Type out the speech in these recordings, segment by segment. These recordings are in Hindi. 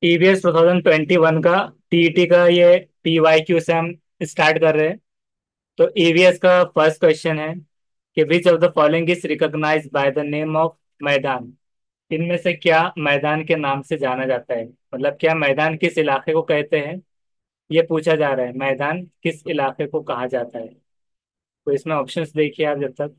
ईवीएस 2021 का टीईटी का ये पीवाईक्यू से हम स्टार्ट कर रहे हैं। तो ईवीएस का फर्स्ट क्वेश्चन है कि which of the following is recognised by the name of maidan. इनमें से क्या मैदान के नाम से जाना जाता है, मतलब क्या मैदान किस इलाके को कहते हैं, ये पूछा जा रहा है। मैदान किस इलाके को कहा जाता है। तो इसमें ऑप्शंस देखिए आप जब तक।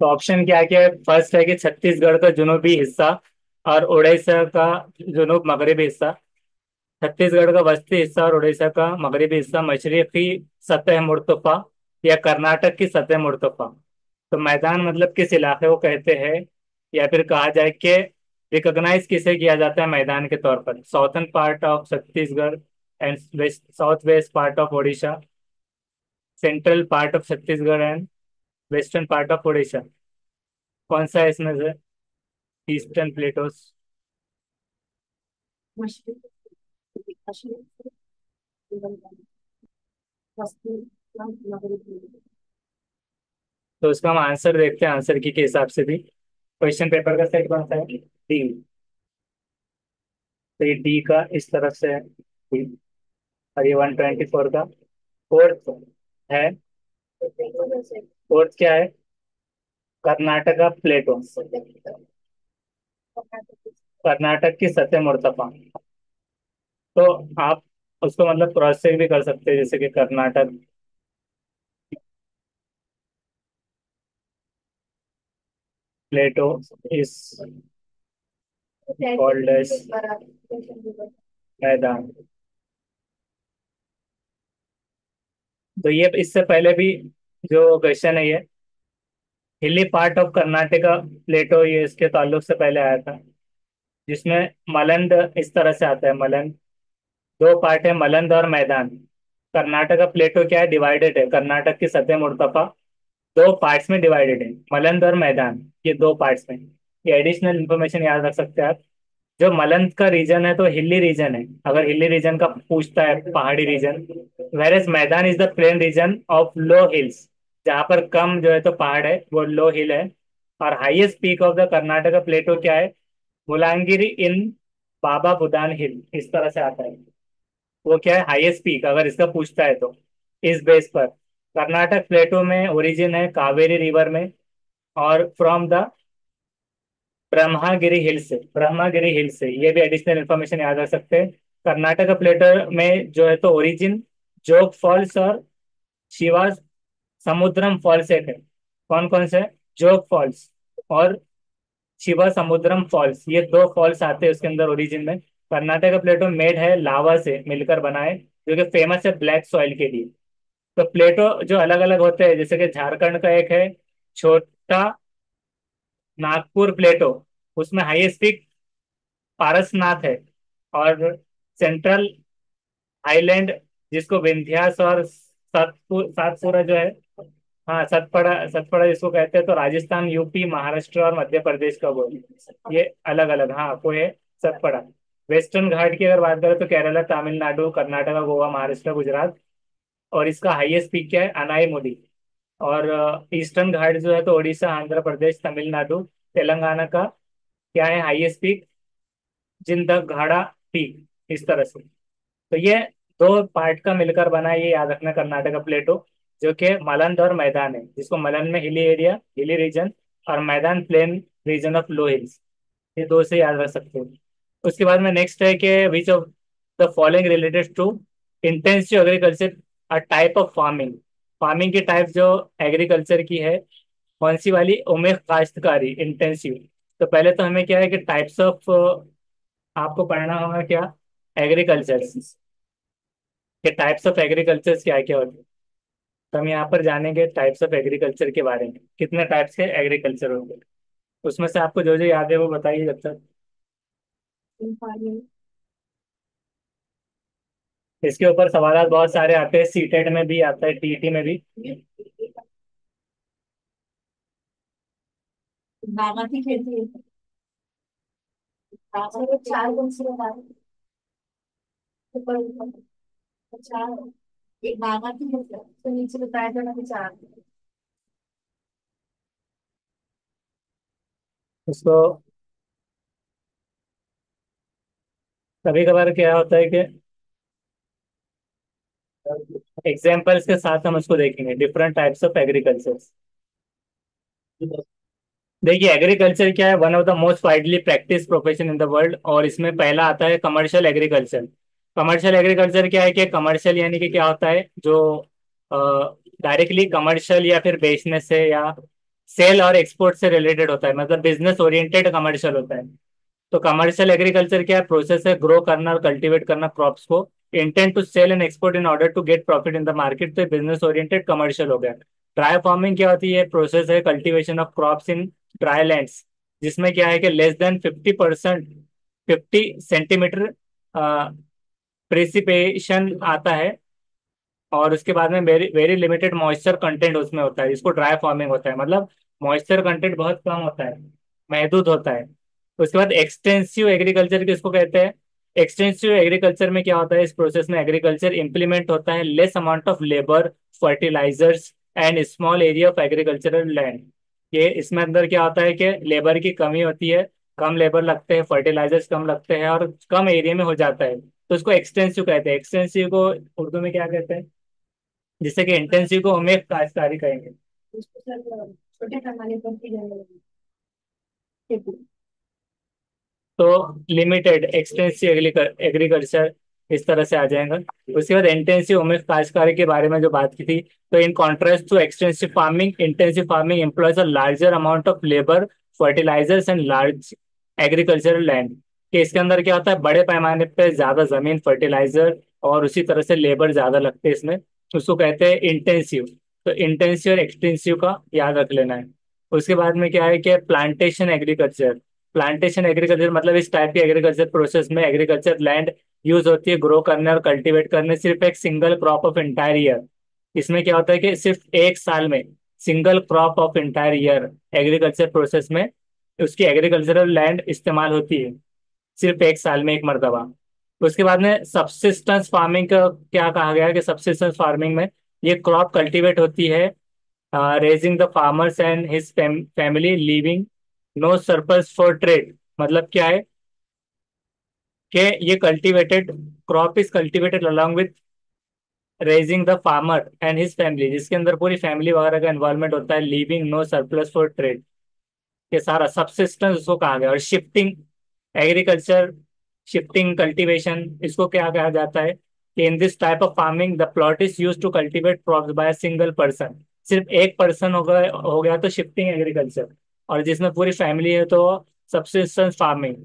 तो ऑप्शन क्या क्या है? फर्स्ट है कि छत्तीसगढ़ का जुनूबी हिस्सा और उड़ीसा का जुनूब मगरबी हिस्सा। छत्तीसगढ़ का वस्ती हिस्सा और उड़ीसा का मगरबी हिस्सा मशरकी सतह मुर्तफा या कर्नाटक की सतह मुर्तफा। तो मैदान मतलब किस इलाके को कहते हैं, या फिर कहा जाए कि रिकॉग्नाइज किसे किया जाता है मैदान के तौर पर। Southern part of Chhattisgarh and west south west part of Orissa, central part of Chhattisgarh and western part of Orissa. कौन सा है इसमें से? Eastern plateaus. तो उसका हम आंसर देखते हैं, आंसर की के हिसाब से भी। क्वेश्चन पेपर का सेट कौन सा है? डी। तो ये डी का इस तरफ से है D। और ये 124 का फोर्थ है। फोर्थ क्या है? कर्नाटका प्लेटो। कर्नाटक की सत्य मुर्तफा। तो आप उसको मतलब क्रॉस चेक भी कर सकते हैं, जैसे कि कर्नाटक प्लेटो इस कॉल्ड एज मैदान। तो ये इससे पहले भी जो क्वेश्चन है, ये हिली पार्ट ऑफ कर्नाटका प्लेटो, ये इसके ताल्लुक से पहले आया था, जिसमें मलंद इस तरह से आता है। मलंद दो पार्ट है, मलंद और मैदान। कर्नाटक का प्लेटो क्या है? डिवाइडेड है। कर्नाटक की सतह मुर्तफा दो पार्ट्स में डिवाइडेड है, मलंद और मैदान, ये दो पार्ट्स में। ये एडिशनल इंफॉर्मेशन याद रख सकते हैं आप। जो मलंद का रीजन है तो हिली रीजन है, अगर हिली रीजन का पूछता है, पहाड़ी रीजन। वेर मैदान is the plain region of low hills, जहाँ पर कम जो है तो पहाड़ है, वो लो हिल है। और highest peak of the Karnataka plateau क्या है? मुलांगिरी इन बाबा बुदान हिल, इस तरह से आता है। वो क्या है हाईएस्ट पीक, अगर इसका पूछता है तो। इस बेस पर कर्नाटक प्लेटो में ओरिजिन है कावेरी रिवर में, और फ्रॉम द ब्रह्मागिरी हिल से, ये भी एडिशनल इंफॉर्मेशन याद रख सकते हैं। कर्नाटक प्लेटो में जो है तो ओरिजिन जोग फॉल्स और शिवा समुद्रम फॉल्स एक है। कौन कौन से? जोग फॉल्स और शिवा समुद्रम फॉल्स, ये दो फॉल्स आते हैं उसके अंदर ओरिजिन में। कर्नाटक का प्लेटो मेड है लावा से मिलकर बना है, जो कि फेमस है ब्लैक सॉइल के लिए। तो प्लेटो जो अलग अलग होते हैं, जैसे कि झारखंड का एक है छोटा नागपुर प्लेटो, उसमें हाईएस्ट पीक पारसनाथ है। और सेंट्रल हाईलैंड, जिसको विंध्यास और सातपुरा जो है, हाँ सतपड़ा, सतपड़ा जिसको कहते हैं, तो राजस्थान, यूपी, महाराष्ट्र और मध्य प्रदेश का वो है। ये अलग अलग, हाँ वो है सतपड़ा। वेस्टर्न घाट की अगर बात करें तो केरला, तमिलनाडु, कर्नाटका, गोवा, महाराष्ट्र, गुजरात। और इसका हाईएस्ट पीक क्या है? अनाईमुदी। और ईस्टर्न घाट जो है तो उड़ीसा, आंध्र प्रदेश, तमिलनाडु, तेलंगाना का क्या है हाईएस्ट पीक? जिंदघाड़ा पीक, इस तरह से। तो ये दो पार्ट का मिलकर बना है, ये याद रखना, कर्नाटक प्लेटो, जो कि मलंद और मैदान है, जिसको मलंद में हिली एरिया, हिली रीजन, और मैदान plain region of low hills. ये दो से याद रख सकते हो। उसके बाद में नेक्स्ट है कि which of the following related to intensive agriculture, a type of farming. Farming की टाइप जो एग्रीकल्चर की है, कौन सी वाली? उमेश काश्तकारी, इंटेंसिव। तो पहले तो हमें क्या है कि टाइप्स ऑफ, आपको पढ़ना होगा क्या, एग्रीकल्चर के टाइप्स ऑफ एग्रीकल्चर क्या क्या होते हैं। तो हम यहाँ पर जानेंगे टाइप्स ऑफ एग्रीकल्चर के बारे में, कितने टाइप्स के एग्रीकल्चर होंगे। उसमें से आपको जो जो याद है वो बताइए जब तक। इसके ऊपर सवाल बहुत सारे आते हैं, सीटेट में भी आता है, टीईटी में भी। बागाती खेती है। चलो चार कौन सी बता रहे ऊपर ऊपर। चार। एक बागाती है तो नीचे बताया था ना कि चार। उसको कभी कभार क्या होता है कि एग्जाम्पल्स के साथ हम उसको देखेंगे, डिफरेंट टाइप्स ऑफ एग्रीकल्चर। देखिए, एग्रीकल्चर क्या है, one of the most widely practice profession in the world, और इसमें पहला आता है कमर्शियल एग्रीकल्चर। कमर्शियल एग्रीकल्चर क्या है कि कमर्शियल यानी कि क्या होता है, जो डायरेक्टली कमर्शियल या फिर बेचने से या सेल और एक्सपोर्ट से रिलेटेड होता है, मतलब बिजनेस ओरिएंटेड कमर्शियल होता है। तो कमर्शियल एग्रीकल्चर क्या है, प्रोसेस है ग्रो करना और कल्टीवेट करना क्रॉप्स को, intent to sell and export in order to get profit in the market. तो बिजनेस ओरिएंटेड कमर्शियल हो गया। ड्राई फार्मिंग क्या होती है, प्रोसेस है cultivation of crops in dry lands, जिसमें क्या है कि लेस देन 50%, 50 सेंटीमीटर प्रेसिपिटेशन आता है, और उसके बाद में very very limited moisture content उसमें होता है। इसको ड्राई फार्मिंग होता है, मतलब मॉइस्चर कंटेंट बहुत कम होता है, महदूद होता है। उसके बाद एक्सटेंसिव एग्रीकल्चर किसको कहते हैं? एक्सटेंसिव एग्रीकल्चर में क्या होता है, इस प्रोसेस में एग्रीकल्चर इंप्लीमेंट होता है less amount of labour, fertilisers and small area of agricultural land. ये इसमें अंदर क्या होता है कि लेबर की कमी होती है, कम लेबर लगते हैं, फर्टिलाइजर्स कम लगते हैं, और कम एरिया में हो जाता है, तो उसको एक्सटेंसिव कहते हैं। एक्सटेंसिव को उर्दू में क्या कहते हैं? जिससे कि इंटेंसिव को हमें काश्तकारी कहेंगे। उसको सर छोटे पैमाने पर की जाने वाली खेती। तो लिमिटेड एक्सटेंसिव एग्रीकल्चर इस तरह से आ जाएगा। उसके बाद इंटेंसिव हमें काश्तकारी के बारे में जो बात की थी, तो in contrast to extensive farming, intensive farming employs a larger amount of labour, fertilisers and large agricultural land. कि इसके अंदर क्या होता है, बड़े पैमाने पे ज्यादा जमीन, फर्टिलाइजर और उसी तरह से लेबर ज्यादा लगते हैं इसमें, उसको कहते हैं इंटेंसिव। तो इंटेंसिव और एक्सटेंसिव का याद रख लेना है। उसके बाद में क्या है कि प्लांटेशन एग्रीकल्चर। प्लांटेशन एग्रीकल्चर मतलब इस टाइप के एग्रीकल्चर प्रोसेस में एग्रीकल्चर लैंड यूज होती है ग्रो करने और कल्टीवेट करने, सिर्फ एक single crop of entire year. इसमें क्या होता है कि सिर्फ एक साल में single crop of entire year agriculture process में उसकी एग्रीकल्चरल लैंड इस्तेमाल होती है, सिर्फ एक साल में एक मरतबा। उसके बाद में सबसिस्टेंस फार्मिंग का क्या कहा गया है कि सबसिस्टेंस फार्मिंग में ये क्रॉप कल्टीवेट होती है, raising the farmers and his family living no surplus for trade. मतलब क्या है कि ये cultivated crop is cultivated along with raising the farmer and his family, जिसके अंदर पूरी फैमिली वगैरह का इन्वॉल्वमेंट होता है, living no surplus for trade. ये सारा सबसिस्टेंस उसको कहा गया। और शिफ्टिंग एग्रीकल्चर, शिफ्टिंग कल्टीवेशन, इसको क्या कहा जाता है कि in this type of farming the plot is use to cultivate crops by single person. सिर्फ एक पर्सन हो गया तो शिफ्टिंग एग्रीकल्चर, और जिसमें पूरी फैमिली है तो subsistence farming.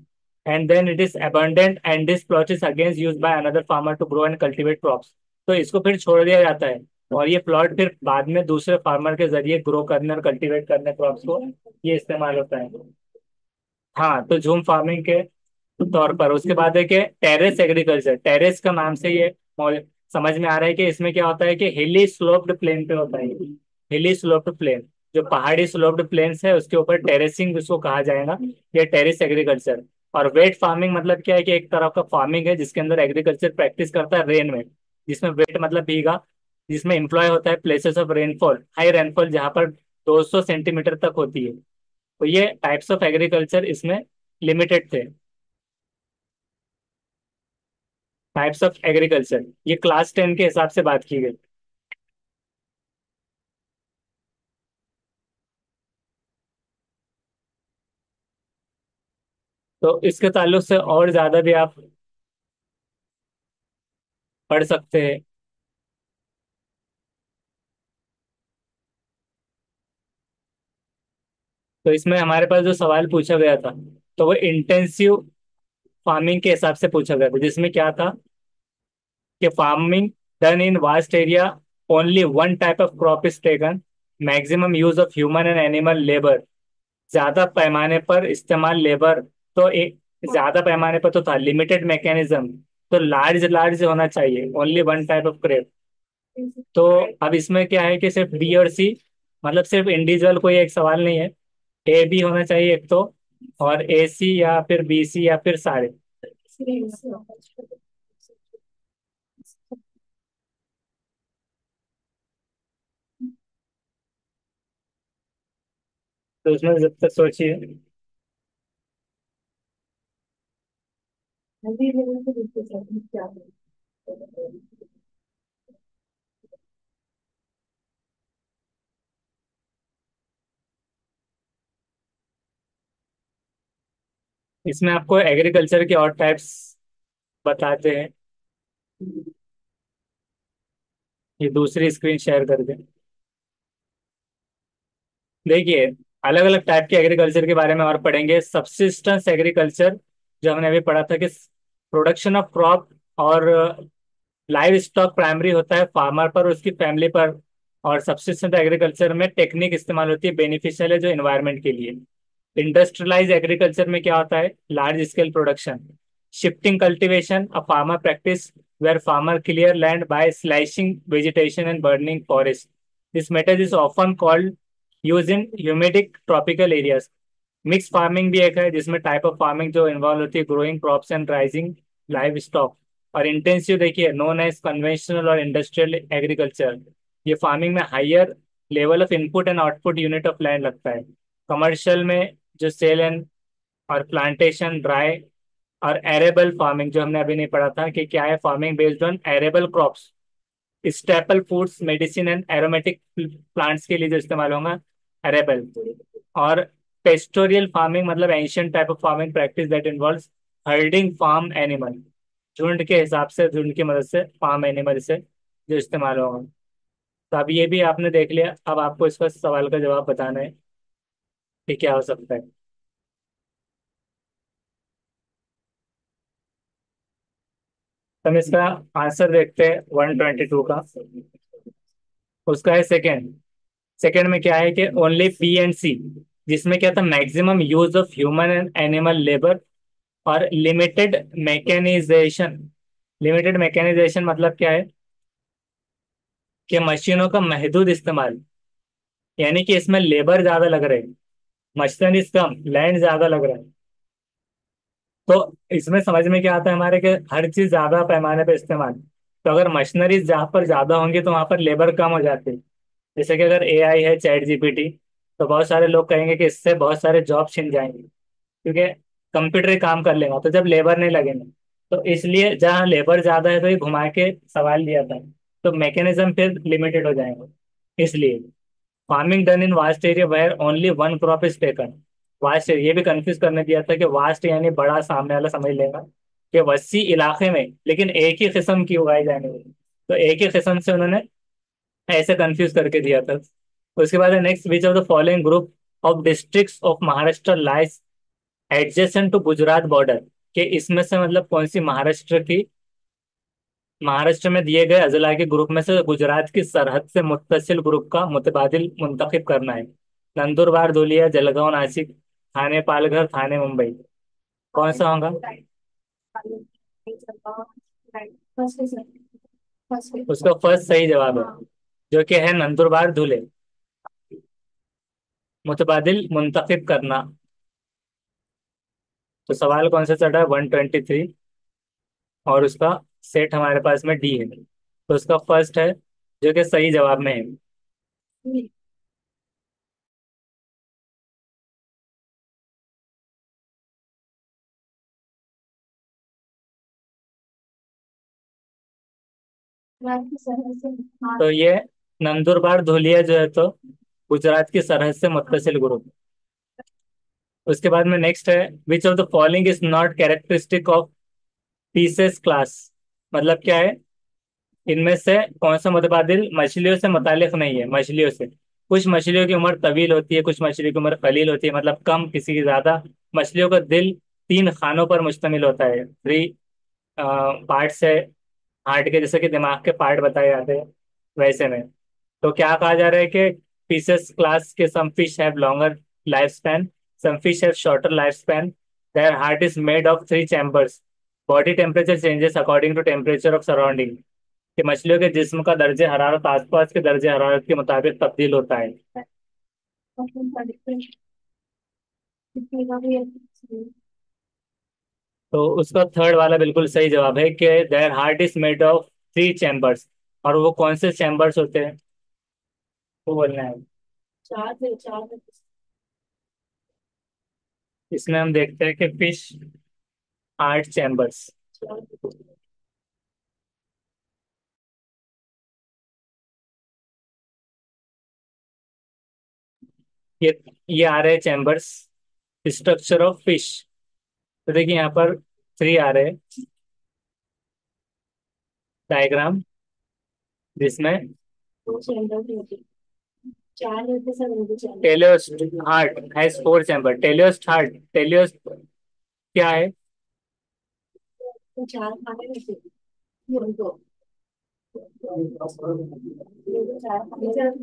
And then it is abundant and this plot is against use by another farmer to grow and cultivate crops. तो इसको फिर छोड़ दिया जाता है, और ये प्लॉट फिर बाद में दूसरे फार्मर के जरिए ग्रो करने और कल्टीवेट करने क्रॉप्स को ये इस्तेमाल होता है। हाँ, तो झूम फार्मिंग के तौर पर। उसके बाद है कि टेरेस एग्रीकल्चर। टेरेस का नाम से ये समझ में आ रहा है कि इसमें क्या होता है कि हिली स्लोप्ड प्लेन पे होता है। हिली स्लोप्ड प्लेन, जो पहाड़ी स्लोप्ड प्लेन्स है उसके ऊपर टेरेसिंग उसको कहा जाएगा, ये टेरेस एग्रीकल्चर। और वेट फार्मिंग मतलब क्या है कि एक तरह का फार्मिंग है जिसके अंदर एग्रीकल्चर प्रैक्टिस करता है रेन में, जिसमें वेट मतलब भीगा, जिसमें एम्प्लॉय होता है places of rainfall, high rainfall जहाँ पर 200 सेंटीमीटर तक होती है। तो ये टाइप्स ऑफ एग्रीकल्चर इसमें लिमिटेड थे। टाइप्स ऑफ एग्रीकल्चर ये क्लास 10 के हिसाब से बात की गई। तो इसके ताल्लुक से और ज्यादा भी आप पढ़ सकते हैं। तो इसमें हमारे पास जो सवाल पूछा गया था, तो वो इंटेंसिव फार्मिंग के हिसाब से पूछा गया था, जिसमें क्या था कि farming done in vast area, only one type of crop is taken, maximum use of human and animal labour, ज्यादा पैमाने पर इस्तेमाल लेबर। तो एक ज्यादा पैमाने पर तो था लिमिटेड मैकेनिज्म, तो लार्ज लार्ज होना चाहिए, only one type of crepe. तो अब इसमें क्या है कि सिर्फ बी और सी, मतलब सिर्फ इंडिविजुअल कोई एक सवाल नहीं है, ए बी होना चाहिए एक तो, और ए सी या फिर बी सी या फिर सारे। तो उसमें जब तक सोचिए। इसमें आपको एग्रीकल्चर के और टाइप्स बताते हैं। ये दूसरी स्क्रीन शेयर कर दें। देखिए, अलग अलग टाइप के एग्रीकल्चर के बारे में और पढ़ेंगे। सबसिस्टेंस एग्रीकल्चर, जो हमने अभी पढ़ा था कि प्रोडक्शन ऑफ क्रॉप और लाइव स्टॉक प्राइमरी होता है फार्मर पर और उसकी फैमिली पर, और सबसिस्टेंस एग्रीकल्चर में टेक्निक इस्तेमाल होती है, बेनिफिशियल है जो इन्वायरमेंट के लिए। इंडस्ट्रियलाइज एग्रीकल्चर में क्या होता है, large scale production. Shifting cultivation, a farmer practice where farmer clear land by slicing vegetation and burning forest. This method is often called use in humid tropical areas. Mix farming भी एक है, जिसमें टाइप ऑफ फार्मिंग जो इन्वॉल्व होती है growing crops and raising livestock. और इंटेंसिव देखिए, नोन एज कन्वेंशनल और इंडस्ट्रियल एग्रीकल्चर। ये फार्मिंग में higher level of input and output unit of land लगता है। कमर्शियल में जो सेल एंड और प्लांटेशन ड्राई, और एरेबल फार्मिंग जो हमने अभी नहीं पढ़ा था कि क्या है, farming based on arable crops, staple foods, medicine and aromatic plants के लिए जो इस्तेमाल होगा, एरेबल। और पेस्टोरियल फार्मिंग मतलब ancient type of farming practice that involves herding farm animal, झुंड के हिसाब से, झुंड की मदद से फार्म एनिमल से जो इस्तेमाल होगा। तो अब ये भी आपने देख लिया, अब आपको इसका सवाल का जवाब बताना है कि क्या हो सकता है। तो हम इसका आंसर देखते हैं 122 का। उसका है सेकेंड। सेकेंड में क्या है कि ओनली बी एंड सी, जिसमें क्या था, maximum use of human and animal labour और लिमिटेड मैकेनाइजेशन। लिमिटेड मैकेनाइजेशन मतलब क्या है कि मशीनों का महदूद इस्तेमाल, यानी कि इसमें लेबर ज्यादा लग रहे हैं, मशीनरीज कम, लैंड ज्यादा लग रहा है। तो इसमें समझ में क्या आता है हमारे कि हर चीज ज्यादा पैमाने पर इस्तेमाल। तो अगर मशीनरीज जहाँ पर ज्यादा होंगी तो वहां पर लेबर कम हो जाती है। जैसे कि अगर एआई है, चैट जीपीटी, तो बहुत सारे लोग कहेंगे कि इससे बहुत सारे जॉब छिन जाएंगे, क्योंकि कंप्यूटर ही काम कर लेगा, तो जब लेबर नहीं लगेंगे। तो इसलिए जहाँ लेबर ज्यादा है तो ये घुमा के सवाल दिया था, तो मैकेनिज्म फिर लिमिटेड हो जाएंगे। इसलिए farming done in vast area where only one crop is taken. Vast, ये भी कंफ्यूज करने दिया था कि वास्ट यानी बड़ा, सामने वाला समझ लेगा कि वसी इलाके में लेकिन एक ही किस्म की उगाई जाने वाली, तो एक ही किस्म से उन्होंने ऐसे कंफ्यूज करके दिया था। उसके बाद next, which of the following group of districts of Maharashtra lies adjacent to Gujarat border, कि इसमें से मतलब कौन सी महाराष्ट्र की, महाराष्ट्र में दिए गए अजला के ग्रुप में से गुजरात की सरहद से मुत्तसिल ग्रुप का मुतबादिल मुंतखब करना है। नंदुरबार, धुलिया, जलगांव, नासिक, थाने, पालघर, थाने, मुंबई। कौन सा होगा? उसका फर्स्ट सही जवाब है, जो कि है नंदुरबार, धुले। मुतबादिल मुंतखब करना। तो सवाल कौन सा चढ़ा है, 123, और उसका सेट हमारे पास में डी है, तो उसका फर्स्ट है जो कि सही जवाब में है। तो ये नंदुरबार धुलिया जो है, तो गुजरात की सरहद से मुत्तसिल ग्रुप। उसके बाद में नेक्स्ट है, which of the following is not characteristic of pieces class. मतलब क्या है, इनमें से कौन सा मुतबादिल मछलियों से मुतालिक नहीं है। मछलियों से, कुछ मछलियों की उम्र तवील होती है, कुछ मछलियों की उम्र कलील होती है, मतलब कम, किसी की ज्यादा। मछलियों का दिल तीन खानों पर मुश्तमिल होता है, थ्री पार्ट से, हार्ट के, जैसे कि दिमाग के पार्ट बताए जाते हैं वैसे में। तो क्या कहा जा रहा है कि फिशेस क्लास के some fish have longer life span, some fish have shorter life span, their heart is made of three chambers, body temperature changes according to temperature of surrounding. कि मछलियों के जिस्म का दर्जे हरारत आसपास के दर्जे हरारत के मुताबिक तब्दील होता है। तो उसका थर्ड वाला बिल्कुल सही जवाब है कि there heart is made of three chambers. और वो कौन से चैम्बर्स होते हैं, वो बोलना है। चार थे, चार थे। इसमें हम देखते हैं कि फिश हार्ट चैम्बर्स, चार थे। ये ये आ रहे हैं चैम्बर्स, स्ट्रक्चर ऑफ फिश। तो देखिए यहाँ पर थ्री आ रहे हैं डायग्राम, जिसमें दो चैम्बर भी होते, चार होते सब होते chamber. टेलियोस्ट heart has four chamber. टेलियोस्ट heart, टेलियोस्ट क्या है? तो चार खाने होते, ये उनको, ये तो चार खाने।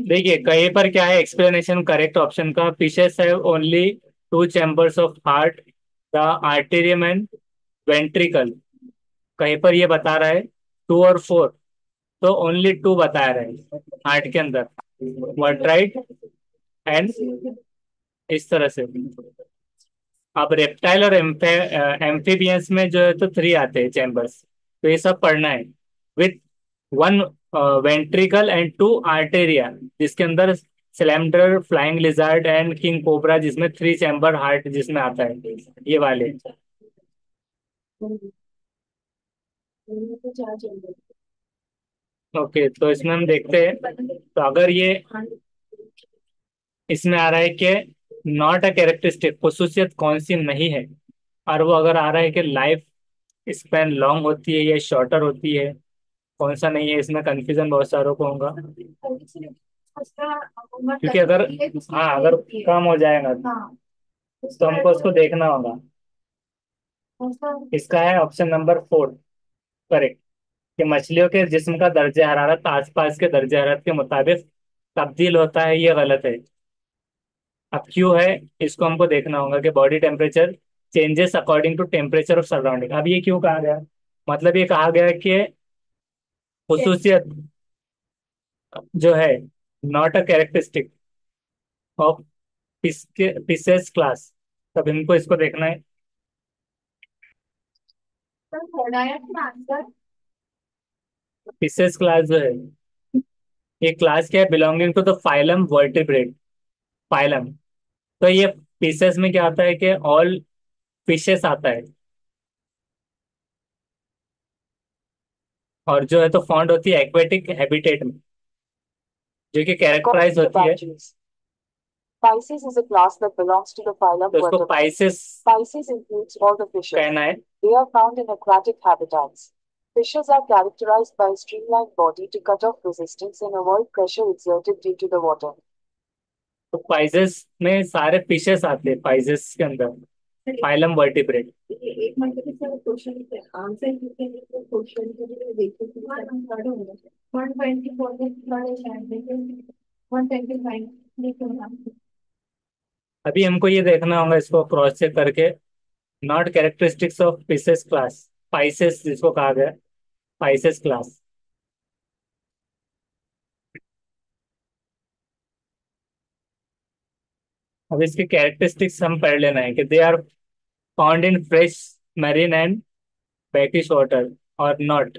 देखिए कहीं पर क्या है एक्सप्लेनेशन करेक्ट ऑप्शन का, fishes have only two chambers of heart, the atrium and ventricle. कहीं पर ये बता रहा है टू और फोर, तो ओनली टू बता रहे हैं हार्ट के अंदर, व्हाट राइट एंड इस तरह से। अब रेप्टाइल और एम्फीबियंस में जो है तो थ्री आते हैं चैम्बर्स, तो ये सब पढ़ना है। With one ventricle and two arteria, जिसके अंदर cylinder, flying lizard and king cobra, जिसमें थ्री चैम्बर हार्ट जिसमें आता है, ये वाले। तो चार चैम्बर। ओके, तो इसमें हम देखते हैं, तो अगर ये इसमें आ रहा है कि नॉट अ कैरेक्टरिस्टिक, खसूसियत कौन सी नहीं है, और वो अगर आ रहा है कि लाइफ स्पैन लॉन्ग होती है या शॉर्टर होती है, कौन सा नहीं है, इसमें कंफ्यूजन बहुत सारों को होगा। उसका उम्र क्योंकि अगर, तक ये दूसरी हाँ, वाली अगर होती है। कम हो जाएगा हाँ, तो उसका हमको उसको देखना होगा। उसका इसका है ऑप्शन नंबर फोर करेक्ट, कि मछलियों के जिस्म का दर्जे हरारत आसपास के दर्जे हरारत के मुताबिक तब्दील होता है, ये गलत है। अब क्यों है, इसको हमको देखना होगा कि body temperature changes according to temperature of surrounding. अब ये क्यों कहा गया, मतलब ये कहा गया कि खसूसियत जो है, not a characteristic of fishes class. तब हमको इसको देखना है। थर्ड आया था आंसर। फिशेस क्लास जो है, ये क्लास क्या है, belonging to the phylum vertebrate, phylum. तो ये फिशेस में क्या आता है कि ऑल फिशेस आता है, और जो है तो फाउंड होती है एक्वेटिक हैबिटेट में, जो कि कैरेक्टराइज According to होती है। Banjus, Pisces is a class that belongs to the phylum तो इसको Vertebrate. Pisces Pisces includes all the fishes. कहना है। They are found in aquatic habitats. Fishes are characterized by a streamlined body to cut off resistance and avoid pressure exerted due to the water. तो पाइसेस में सारे फिशेस आते हैं, पाइसेस के अंदर फाइलम वर्टिब्रेट। एक मिनट के सर क्वेश्चन आंसर लिखते हैं तो क्वेश्चन के लिए देखो कि पढ़ो 124 के वाले शायद देखो 125 देखो ना। अभी हमको ये देखना होगा इसको क्रॉस चेक करके, not characteristics of fishes class, Pisces जिसको कहा गया, पाइसेस क्लास। अब इसके कैरेक्टरिस्टिक्स हम पढ़ लेना है कि they are found in fresh marine and brackish water और नॉट।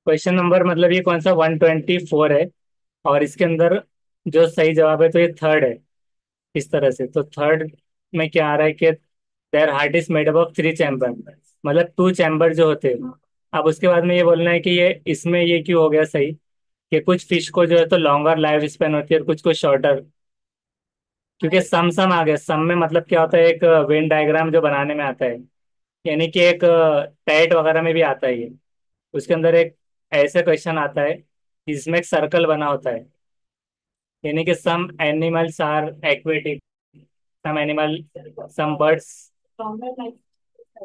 क्वेश्चन नंबर मतलब ये कौन सा 124 है, और इसके अंदर जो सही जवाब है तो ये थर्ड है। इस तरह से तो थर्ड में क्या आ रहा है कि there heart is made up of 3 chamber, मतलब 2 चैम्बर जो होते हैं। अब उसके बाद में ये बोलना है कि ये इसमें ये क्यों हो गया सही, कि कुछ फिश को जो है तो लॉन्गर लाइफ स्पेन होती है और कुछ को शॉर्टर, क्योंकि सम सम आ गया। सम में मतलब क्या होता है, एक वेन डायग्राम जो बनाने में आता है, यानी कि एक टैट वगैरह में भी आता है ये। उसके अंदर एक ऐसे क्वेश्चन आता है जिसमें एक सर्कल बना होता है, यानी कि some animals are aquatic, some animal, some birds. Longer life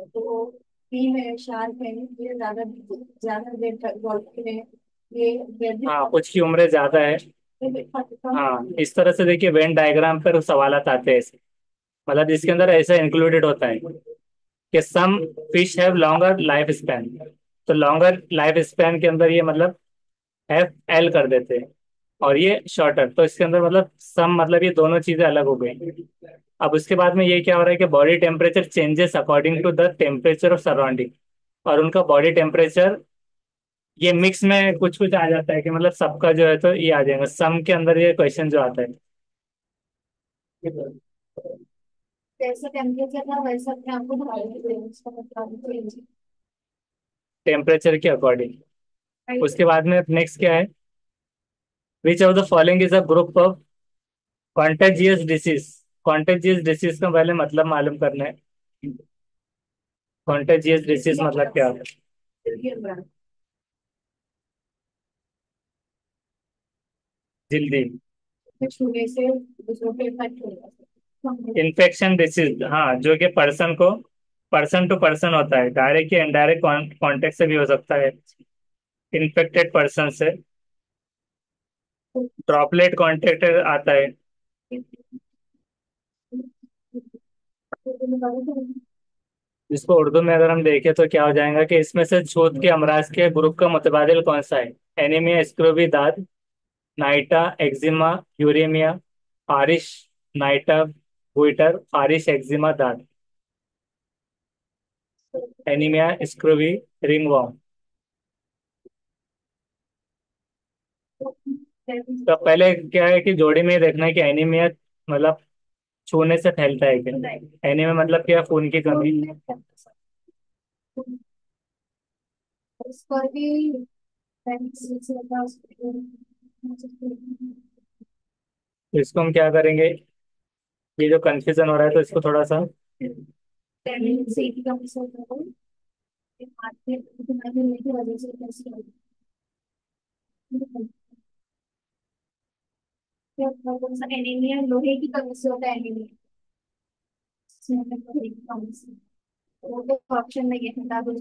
तो तीन है, शार्क है, ये ज्यादा ज्यादा देर तक golfin है, ये वैसे हाँ, कुछ की उम्र ज्यादा है। कम हाँ, इस तरह से देखिए वेन डायग्राम पर सवाल आते हैं ऐसे, मतलब इसके अंदर ऐसा इंक्लूडेड होता है कि some fish have longer life span. तो लॉन्गर लाइफ स्पैन के अंदर ये मतलब एफ एल कर देते हैं, और ये शॉर्टर, तो इसके अंदर मतलब सम, मतलब ये दोनों चीजें अलग हो गई। अब उसके बाद में ये क्या हो रहा है कि body temperature changes according to the temperature of surrounding, और उनका बॉडी टेम्परेचर ये मिक्स में कुछ कुछ आ जाता है कि मतलब सबका जो है तो ये आ जाएगा सम के अंदर, ये क्वेश्चन जो आता है जैसा टेम्परेचर था वैसा अपने आपको ढाल देते हैं, उसका मतलब चेंज। टेम्परेचर के अकॉर्डिंग। उसके बाद में नेक्स्ट क्या है, which of the following is a group of contagious disease. Contagious disease का पहले मतलब मालूम करना है। कॉन्टेजियस डिसीज मतलब क्या होता है? जल्दी। छूने से दूसरों पे इफेक्ट होगा। इन्फेक्शन डिसीज, हाँ, जो कि पर्सन को, पर्सन टू पर्सन होता है, डायरेक्ट या इनडायरेक्ट कॉन्टेक्ट से भी हो सकता है, इन्फेक्टेड पर्सन से। ड्रॉपलेट कॉन्टेक्ट आता है, जिसको उर्दू में अगर हम देखें तो क्या हो जाएगा कि इसमें से छूत के अमराज के ग्रुप का मुतबादिल कौन सा है? एनीमिया, स्क्रोबी, दाद, नाइटा, एक्जिमा, यूरेमिया, फारिश, नाइटा, गुइटर, फारिश, एक्जिमा, दाद। Anaemia, scurvy, ringworm. तो पहले क्या है कि जोड़ी में ये देखना है कि एनीमिया मतलब छूने से फैलता है क्या? एनीमिया मतलब क्या, खून की कमी। उस पर भी तो इसको हम क्या करेंगे, ये जो कंफ्यूजन हो रहा है तो इसको थोड़ा सा, एनीमिया लोहे की कमी से होता है। एनीमिया वो तो ऑप्शन में ये हटा दो,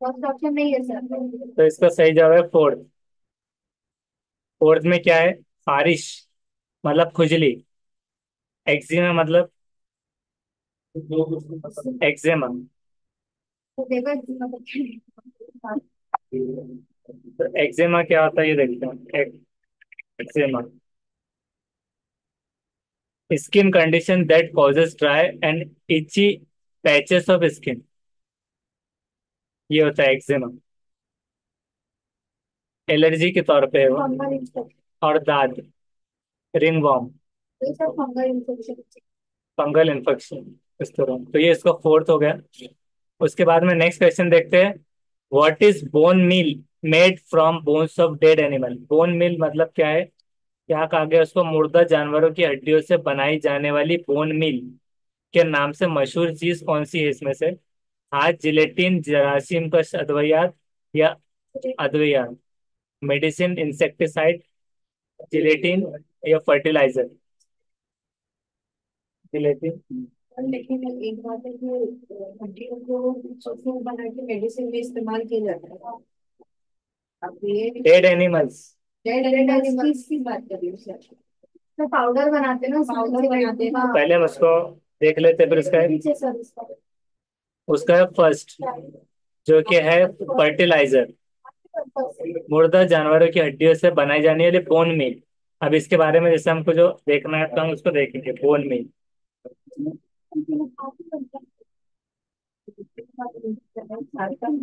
फर्स्ट ऑप्शन नहीं है सर। तो इसका सही जवाब है फोर्थ। फोर्थ में क्या है, फारिश मतलब खुजली, एक्जिमा मतलब एक्जिमा। तो देखो तो एक्जिमा क्या होता है ये देखते हैं। Eczema, skin condition that causes dry and itchy patches of skin, ये होता है एक्जिमा, एलर्जी के तौर पे है वो। फंगल इन्फेक्शन, और दाद, रिंगवॉर्म, ये सब फंगल इन्फेक्शन। Fungal infection. इस तरह तो ये इसका फोर्थ हो गया। उसके बाद में नेक्स्ट क्वेश्चन देखते हैं, what is bone meal made from bones of dead animal. Bone meal मतलब क्या है, क्या कहा गया उसको, मुर्दा जानवरों की हड्डियों से बनाई जाने वाली बोन मील के नाम से मशहूर चीज कौन सी है इसमें से? हाथ, जिलेटिन, जरासीम का अद्वियात या अद्वियात, मेडिसिन, इंसेक्टिसाइड, जिलेटिन या फर्टिलाइजर। जिलेटिन। लेकिन एक बात है कि हड्डियों को सूखी बना के मेडिसिन में इस्तेमाल किया जाता है। अब ये डेड एनिमल्स। डेड एनिमल्स की बात कर रही हूँ सर। तो पाउडर बनाते हैं ना, पाउडर बनाते हैं। हाँ, पहले हम उसको देख लेते हैं, फिर उसका पीछे सर इसका उसका फर्स्ट जो कि है फर्टिलाइजर, मुर्दा जानवरों की हड्डियों से बनाई जाने वाली बोन मील। अब इसके बारे में जैसे हमको जो देखना है तो हम उसको देखेंगे, बोन मील।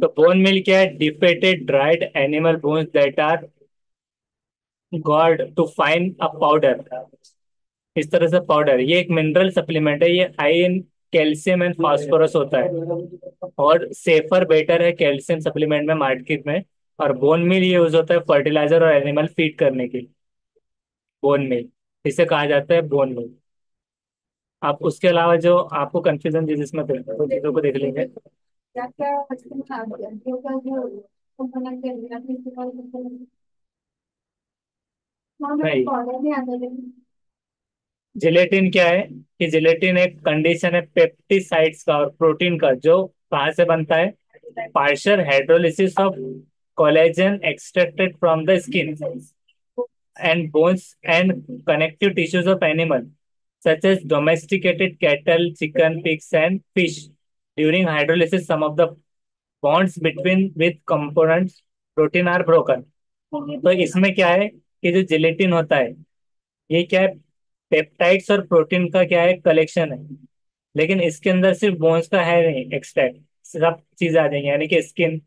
तो बोन मिल क्या है? Defatted dried animal bones that are got to fine a powder. इस तरह से पाउडर, ये एक मिनरल सप्लीमेंट है, ये high in calcium and phosphorus होता है और सेफर बेटर है कैल्शियम सप्लीमेंट में मार्केट में। और बोन मिल ये यूज होता है फर्टिलाइजर और एनिमल फीड करने के लिए। बोन मिल इसे कहा जाता है बोन मिल। आप उसके अलावा जो आपको कंफ्यूजन जिसमें थे वो चीजों को देख लेंगे। क्या क्या बचपन में आ गया जो बना के दिया फिर उसके बाद हाँ मेरे नहीं, कॉलेज में आता है। जिलेटिन क्या है? कि जिलेटिन एक कंडीशन है पेप्टिसाइड्स का और प्रोटीन का, जो कहाँ से बनता है? Partial hydrolysis of collagen extracted from the skin and bones and connective tissues of animals, such as domesticated cattle, chicken, pigs, and fish. During hydrolysis, some of the bonds between with components protein are broken. तो इसमें क्या है कि जो जिलेटिन होता है, ये क्या है? पेप्टाइड्स और प्रोटीन का क्या है? कलेक्शन है। लेकिन इसके अंदर सिर्फ बोन्स का है नहीं एक्सट्रैक्ट, सब चीजें आ जाएंगी, यानी कि स्किन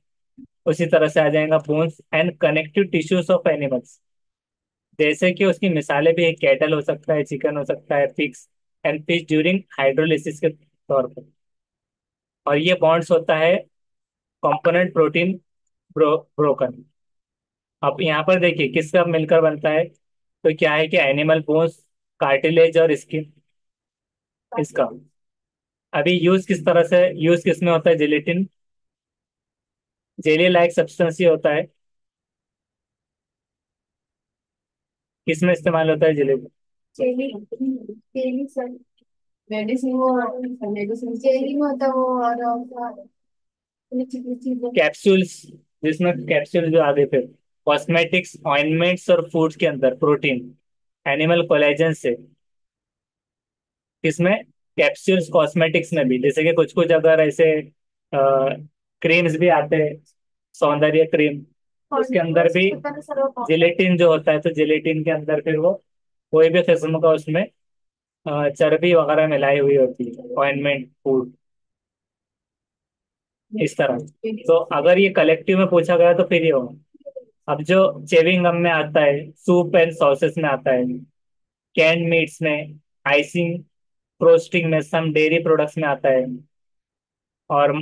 उसी तरह से आ जाएगा, bones and connective tissues of animals. जैसे कि उसकी मिसालें भी, एक कैटल हो सकता है, चिकन हो सकता है, pigs and fish during hydrolysis के तौर पर। और ये बॉन्ड्स होता है कंपोनेंट प्रोटीन ब्रोकन। अब यहाँ पर देखिए किसका मिलकर बनता है। तो क्या है कि एनिमल बोन्स, कार्टिलेज और स्किन इसका। अभी यूज किस तरह से, यूज किस में होता है जिलेटिन? जेली लाइक सब्सटेंस ही होता है। किस में इस्तेमाल होता है जिलेटिन? चेली चेली सर मेडिसिन वो मेडिसिन चेली में होता है वो और चीजें कैप्सूल्स, जिसमें कैप्सूल जो आगे फिर कॉस्मेटिक्स, ऑइंटमेंट्स और फूड्स के अंदर प्रोटीन एनिमल कोलेजन से। किसमें? कैप्सूल्स कॉस्मेटिक्स में भी, जैसे कि कुछ कुछ अगर ऐसे क्रीम्स भी आते हैं, सौंदर्य क्रीम, उसके अंदर भी जिलेटिन जो होता है, तो जिलेटिन के अंदर फिर वो कोई भी किस्म का उसमें चर्बी वगैरह मिलाई हुई होती है, ऑइंटमेंट, फूड, इस तरह। तो अगर ये कलेक्टिव में पूछा गया तो फिर ये होगा। अब जो चेविंग गम में आता है, सूप एंड सॉसेस में आता है, कैंड मीट्स में, आइसिंग, फ्रोस्टिंग में, सम डेयरी प्रोडक्ट्स में आता है, और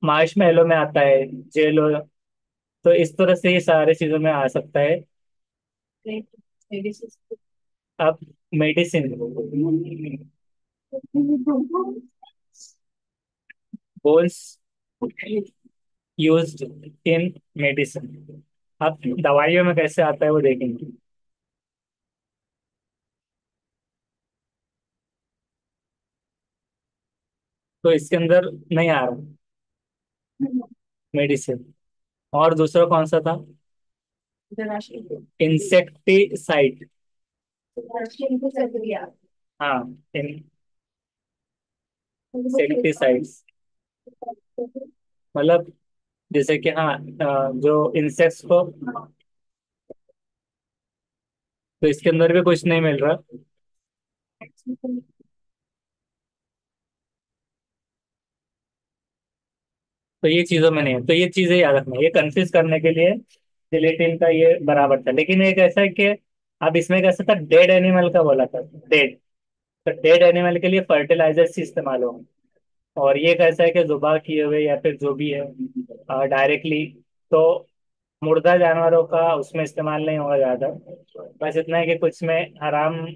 मार्शमेलो में आता है, जेलो। तो इस तरह से ये सारे चीजों में आ सकता है। मेडिसिन अब medicine, bones used in medicine. अब दवाइयों में कैसे आता है वो देखेंगे। तो इसके अंदर नहीं आ रहा मेडिसिन। और दूसरा कौन सा था? इंसेक्टिसाइड। हाँ, इंसेक्टिसाइड्स, मतलब जैसे कि हाँ, जो इंसेक्ट्स को, तो इसके अंदर भी कुछ नहीं मिल रहा। तो ये चीजों में नहीं है, तो ये चीजें याद रखना, ये कंफ्यूज करने के लिए जिलेटिन का ये बराबर था। लेकिन एक ऐसा है कि अब इसमें कैसा था, डेड एनिमल का बोला था, डेड। तो डेड एनिमल के लिए फर्टिलाइजर्स ही इस्तेमाल होंगे। और ये कैसा है कि जुबा किए हुए या फिर जो भी है डायरेक्टली, तो मुर्दा जानवरों का उसमें इस्तेमाल नहीं होगा ज्यादा। बस इतना है कि कुछ में हराम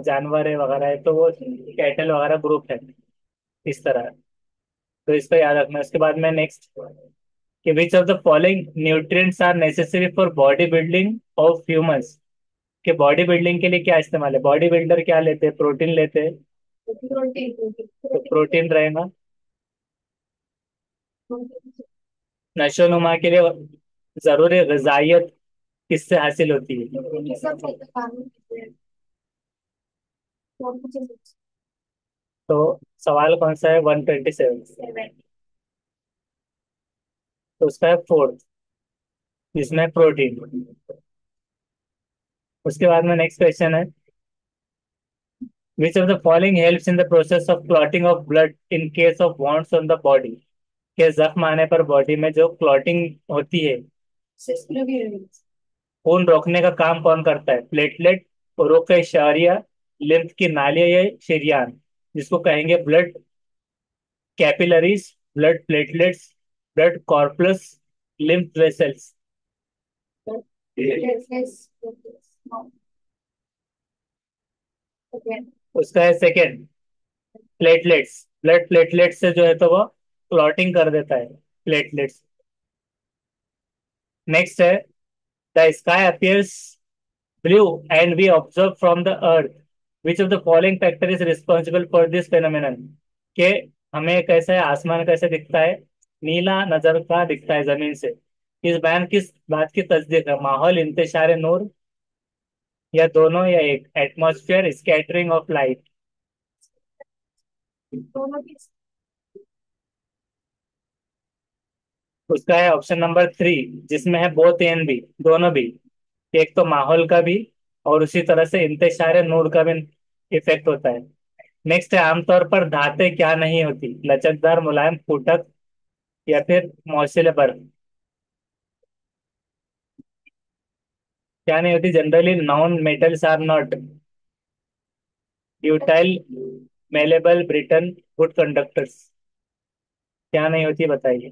जानवर है वगैरह है, तो वो कैटल वगैरह ग्रुप है, इस तरह। तो इसको याद रखना। उसके बाद में नेक्स्ट, कि which of the following nutrients are necessary for body building of humans. कि बॉडी बिल्डिंग के लिए क्या इस्तेमाल है? बॉडी बिल्डर क्या लेते हैं? प्रोटीन लेते हैं। तो प्रोटीन रहेगा। नशो नुमा के लिए जरूरी ग़िज़ाइयत किससे हासिल होती है? तो सवाल कौन सा है? 127। तो उसका है फोर्थ, जिसमें प्रोटीन। उसके बाद में नेक्स्ट क्वेश्चन है, which of the following helps in the process of clotting of blood in case of wants on the body? के जख्म आने पर बॉडी में जो क्लॉटिंग होती है, खून रोकने का काम कौन करता है? प्लेटलेट, उरुक शहरिया, लिम्फ की नालियां या शरीयान, जिसको कहेंगे blood capillaries, blood platelets, blood corpus, lymph vessels. उसका है सेकेंड, प्लेटलेट्स। ब्लड प्लेटलेट्स से जो है तो वो क्लॉटिंग कर देता है, प्लेटलेट्स। नेक्स्ट है, the sky appears blue and we observe from the earth, which of the following factor is responsible for this phenomenon? के हमें कैसा है, आसमान कैसे दिखता है? नीला नजर का दिखता है जमीन से। इस बयान किस बात की तस्दीक है? माहौल, इंतशार नूर, या दोनों, या एक? Atmosphere, scattering of light. उसका है ऑप्शन नंबर 3, जिसमें है बोथ ए एंड बी, दोनों भी। एक तो माहौल का भी और उसी तरह से इंतशार नूर का भी इफेक्ट होता है। नेक्स्ट है, आमतौर पर धातें क्या नहीं होती? लचकदार, मुलायम, फूटक, या फिर मौसिल बर्फ। क्या नहीं होती? Generally non metals are not ductile, malleable, brittle, good conductors. क्या नहीं होती बताइए?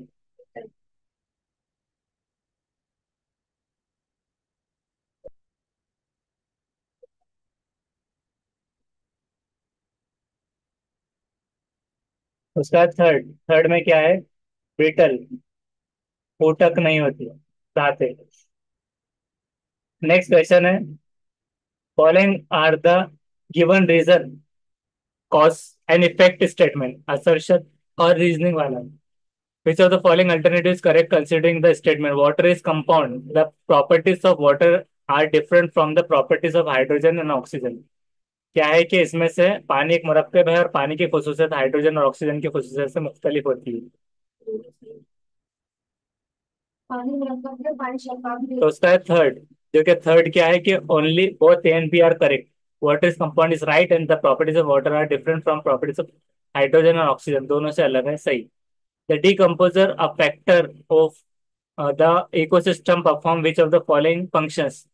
उसका थर्ड, थर्ड में क्या है? ब्रिटल, फूटक नहीं होती धातें। नेक्स्ट क्वेश्चन है, following are the given reason cause and effect statement, assertion और रीजनिंग वाला। Which of the following alternative is correct considering the statement? Water is compound, the properties of water are different from the properties of hydrogen and oxygen. क्या है कि इसमें से पानी एक मरकब है और पानी की खुसूसियत हाइड्रोजन और ऑक्सीजन की खुसूसियत से मुख्तलिफ होती है। पानी मुरक्कब है, पानी शफाफ भी तो उसका है थर्ड, जो कि थर्ड क्या है कि only both A and B are correct. Water is compound is right and the properties of water are different from properties of hydrogen और ऑक्सीजन, दोनों से अलग है, सही। The decomposer a factor of the ecosystem perform which of the following functions?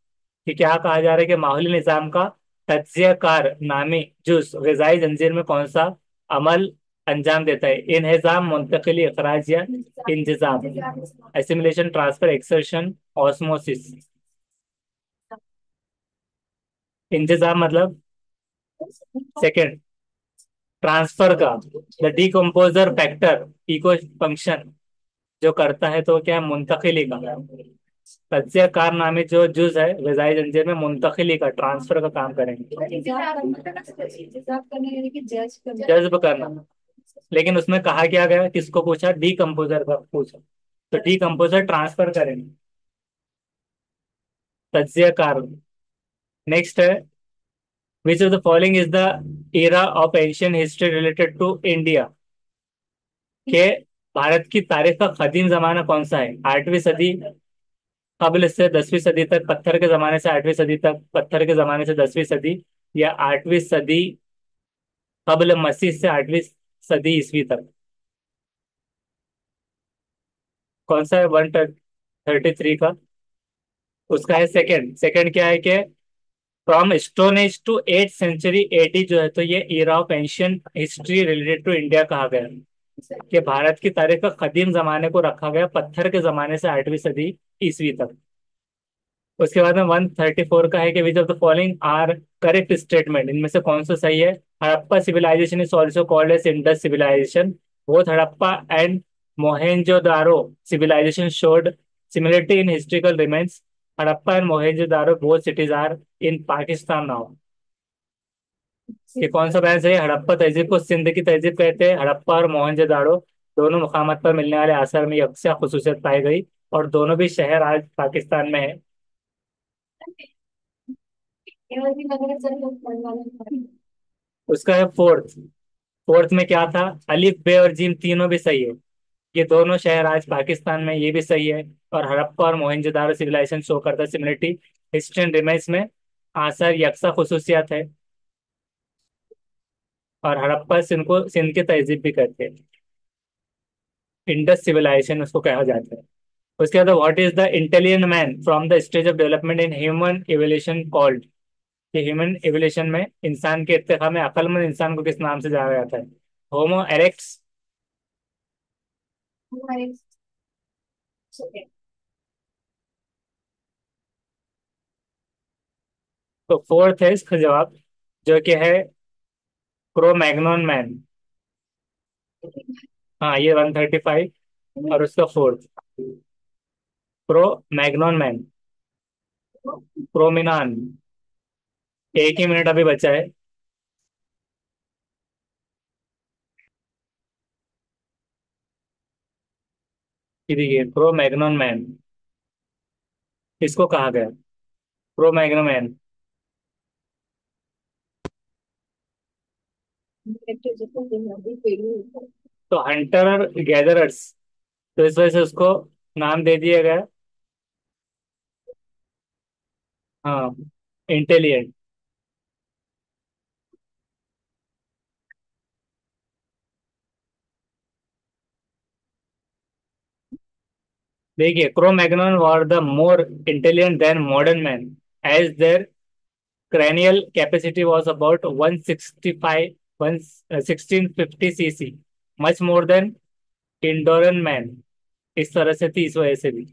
कि क्या कहा जा रहा है कि माहौली निजाम का तज्जिया कार नामी जुज ग़िज़ाई जंजीर में कौन सा अमल अंजाम देता है? इन्हिज़ाम, मुंतकिली, इखराज, या इंतजाम? Assimilation, transfer, excretion, osmosis. इंतजाम मतलब सेकेंड, ट्रांसफर का। The decomposer factor, eco function जो करता है तो क्या है? मुंतकिली का। तज्जिया कारनामे जो जुज है ग़िज़ाई जंजीर में, मुंतकिली का, ट्रांसफर का काम करेंगे। इंतजार करना यानी कि जज करना। जज्ब करना। लेकिन उसमें कहा क्या गया, किसको पूछा? डीकम्पोजर का पूछा, तो डीकम्पोजर ट्रांसफर करेंगे, तज्जिया कार। नेक्स्ट है, which of the following is the era of ancient history related to India? के भारत की तारीख का कदीम जमाना कौन सा है? 8वीं सदी कबल से 10वीं सदी तक, पत्थर के जमाने से 8वीं सदी तक, पत्थर के जमाने से 10वीं सदी, या 8वीं सदी कबल मसीह से 8वीं सदी ईस्वी तक? कौन सा है 133 का? उसका है सेकंड। सेकंड क्या है कि from stone age to 8th century AD जो है तो ये era of ancient history related to India कहा गया, कि भारत की तारीख का कदीम जमाने को रखा गया पत्थर के जमाने से 8वीं सदी ईस्वी तक। उसके बाद में 134 का है कि which of the following are correct statement, इनमें से कौन सा सही है? Harappa civilization is also called as Indus civilization, both Harappa and Mohenjodaro civilization showed similarity in historical remains, Harappa and Mohenjodaro both cities are in Pakistan now. ये कौन सा बयान सही है? हड़प्पा तहजीब को सिंध की तहजीब कहते हैं। हड़प्पा और मोहनजोदाड़ो दोनों मुकामात पर मिलने वाले आसार में यकसा खुसूसियत पाई गई, और दोनों भी शहर आज पाकिस्तान में है। केवल भी लग रहा है चल लोग पढ़ने वाले। उसका है फोर्थ। फोर्थ में क्या था? अलिफ, बे और जीम तीनों भी सही है, ये दोनों शहर आज पाकिस्तान में, ये भी सही है। और हड़प्पा और मोहनजोदाड़ो सिविलाइजेशन शो करता सिमिलरिटी, हिस्ट्री एंड रिमेन्स में आसार यकसा खुसूसियत है। और हड़प्पा सिंध को सिंध की तहजीब भी कहते हैं। इंडस सिविलाइजेशन उसको कहा जाता है। उसके बाद what is the intelligent man from the stage of development in human evolution called. कि ह्यूमन एवोल्यूशन में इंसान के इर्तिका में अक्लमंद इंसान को किस नाम से जाना जाता है? होमो एरेक्ट्स। हमारे सेकंड। तो फोर्थ है इसका जवाब, जो कि है क्रो मैग्नोन मैन। हाँ, ये 135। और उसका फोर्थ क्रो मैग्नोन मैन, क्रोमिनान। एक ही मिनट अभी बचा है। ये देखिए क्रो मैग्नोन मैन इसको कहा गया, क्रो मैग्नोन मैन। तो हंटर और गैदरर्स, तो इस वजह से उसको नाम दे दिया गया। हाँ, इंटेलिजेंट। देखिए Cro Magnon were the more intelligent than modern man, as their cranial capacity was about 165 one 1650 cc, much more than Indorhan man। इस तरह से थी इस वजह से भी।